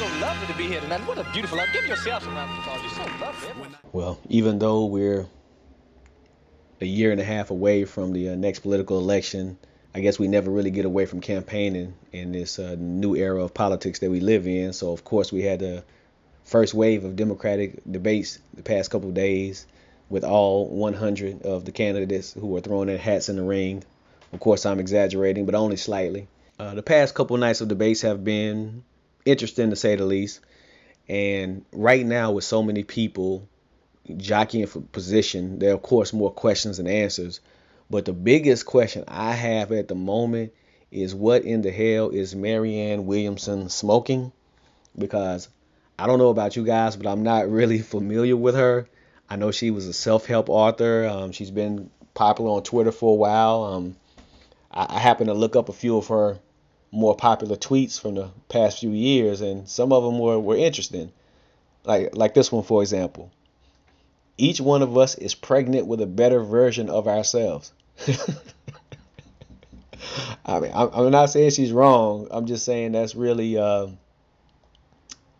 so lovely to be here tonight. What a beautiful life. Give yourself some round of applause. You're so lovely. Well, even though we're a year and a half away from the next political election, I guess we never really get away from campaigning in this new era of politics that we live in. So, of course, we had the first wave of Democratic debates the past couple of days with all 100 of the candidates who were throwing their hats in the ring. Of course, I'm exaggerating, but only slightly. The past couple of nights of debates have been interesting, to say the least. And right now, with so many people jockeying for position, there are, of course, more questions than answers. But the biggest question I have at the moment is, what in the hell is Marianne Williamson smoking? Because I don't know about you guys, but I'm not really familiar with her. I know she was a self-help author. She's been popular on Twitter for a while. I happened to look up a few of her more popular tweets from the past few years, and some of them were interesting. Like this one, for example. Each one of us is pregnant with a better version of ourselves. I mean, I'm not saying she's wrong. I'm just saying that's really,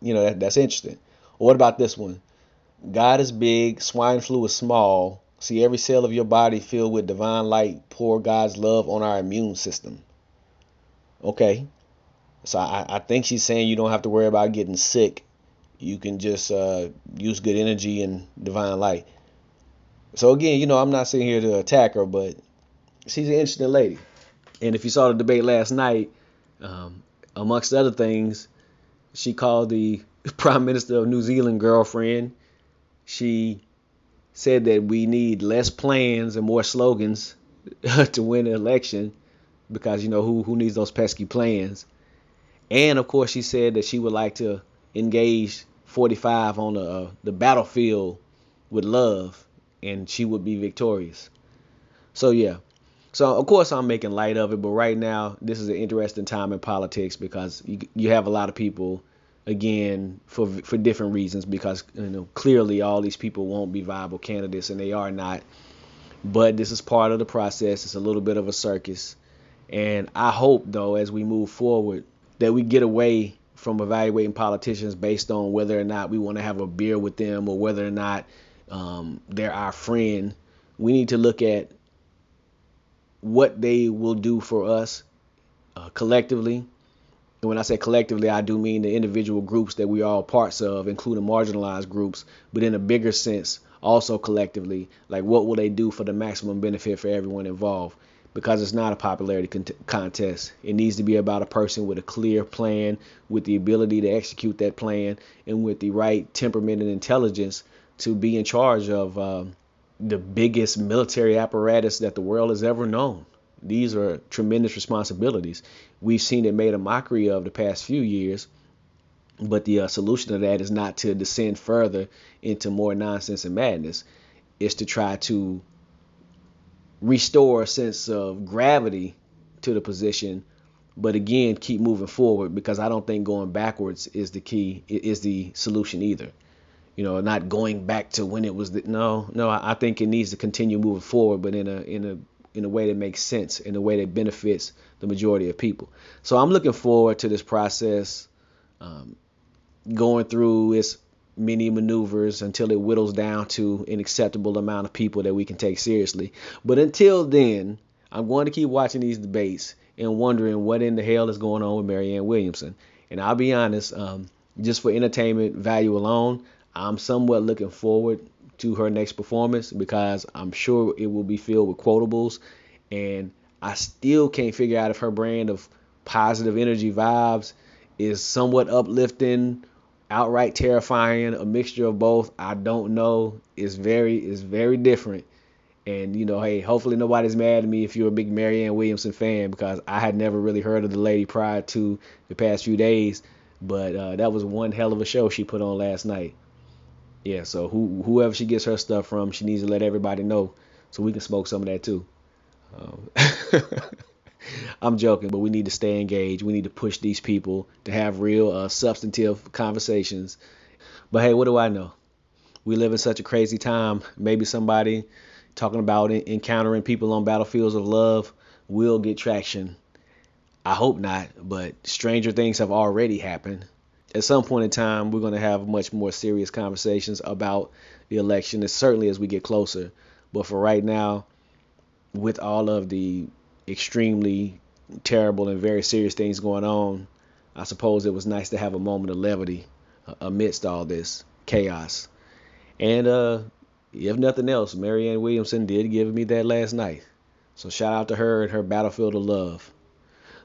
that's interesting. What about this one? God is big, swine flu is small. See every cell of your body filled with divine light. Pour God's love on our immune system. Okay. So I think she's saying you don't have to worry about getting sick. You can just use good energy and divine light. So again, I'm not sitting here to attack her, but she's an interesting lady. And if you saw the debate last night, amongst other things, she called the Prime Minister of New Zealand girlfriend. She said that we need less plans and more slogans to win an election, because who needs those pesky plans. And of course, she said that she would like to engage 45 on the battlefield with love, and she would be victorious. So yeah. So of course I'm making light of it, but right now this is an interesting time in politics, because you have a lot of people, again, for different reasons, because clearly all these people won't be viable candidates, and they are not. But this is part of the process. It's a little bit of a circus. And I hope, though, as we move forward, that we get away from evaluating politicians based on whether or not we want to have a beer with them, or whether or not they're our friend. We need to look at what they will do for us collectively. And when I say collectively, I do mean the individual groups that we are all parts of, including marginalized groups, but in a bigger sense, also collectively. Like, what will they do for the maximum benefit for everyone involved? Because it's not a popularity contest. It needs to be about a person with a clear plan, with the ability to execute that plan, and with the right temperament and intelligence to be in charge of the biggest military apparatus that the world has ever known. These are tremendous responsibilities. We've seen it made a mockery of the past few years, but the solution to that is not to descend further into more nonsense and madness. It's to try to restore a sense of gravity to the position, but again, keep moving forward, because I don't think going backwards is the key, is the solution either. Not going back to when it was. No. I think it needs to continue moving forward, but in a way that makes sense, in a way that benefits the majority of people. So I'm looking forward to this process, going through its many maneuvers until it whittles down to an acceptable amount of people that we can take seriously. But until then, I'm going to keep watching these debates and wondering what in the hell is going on with Marianne Williamson. And I'll be honest, just for entertainment value alone, I'm somewhat looking forward to her next performance, because I'm sure it will be filled with quotables. And I still can't figure out if her brand of positive energy vibes is somewhat uplifting, outright terrifying, a mixture of both. I don't know. It's very different. And, hey, hopefully nobody's mad at me if you're a big Marianne Williamson fan, because I had never really heard of the lady prior to the past few days. But that was one hell of a show she put on last night. Yeah, so whoever she gets her stuff from, she needs to let everybody know so we can smoke some of that too. I'm joking, but we need to stay engaged. We need to push these people to have real substantive conversations. But hey, what do I know? We live in such a crazy time. Maybe somebody talking about encountering people on battlefields of love will get traction. I hope not, but stranger things have already happened. At some point in time, we're going to have much more serious conversations about the election, as certainly as we get closer. But for right now, with all of the extremely terrible and very serious things going on, I suppose it was nice to have a moment of levity amidst all this chaos. And if nothing else, Marianne Williamson did give me that last night. So shout out to her and her battlefield of love.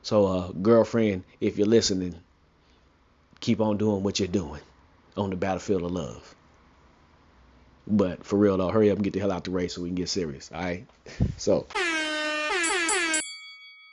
So, girlfriend, if you're listening, keep on doing what you're doing on the battlefield of love. But for real though, hurry up and get the hell out the race so we can get serious. All right. So.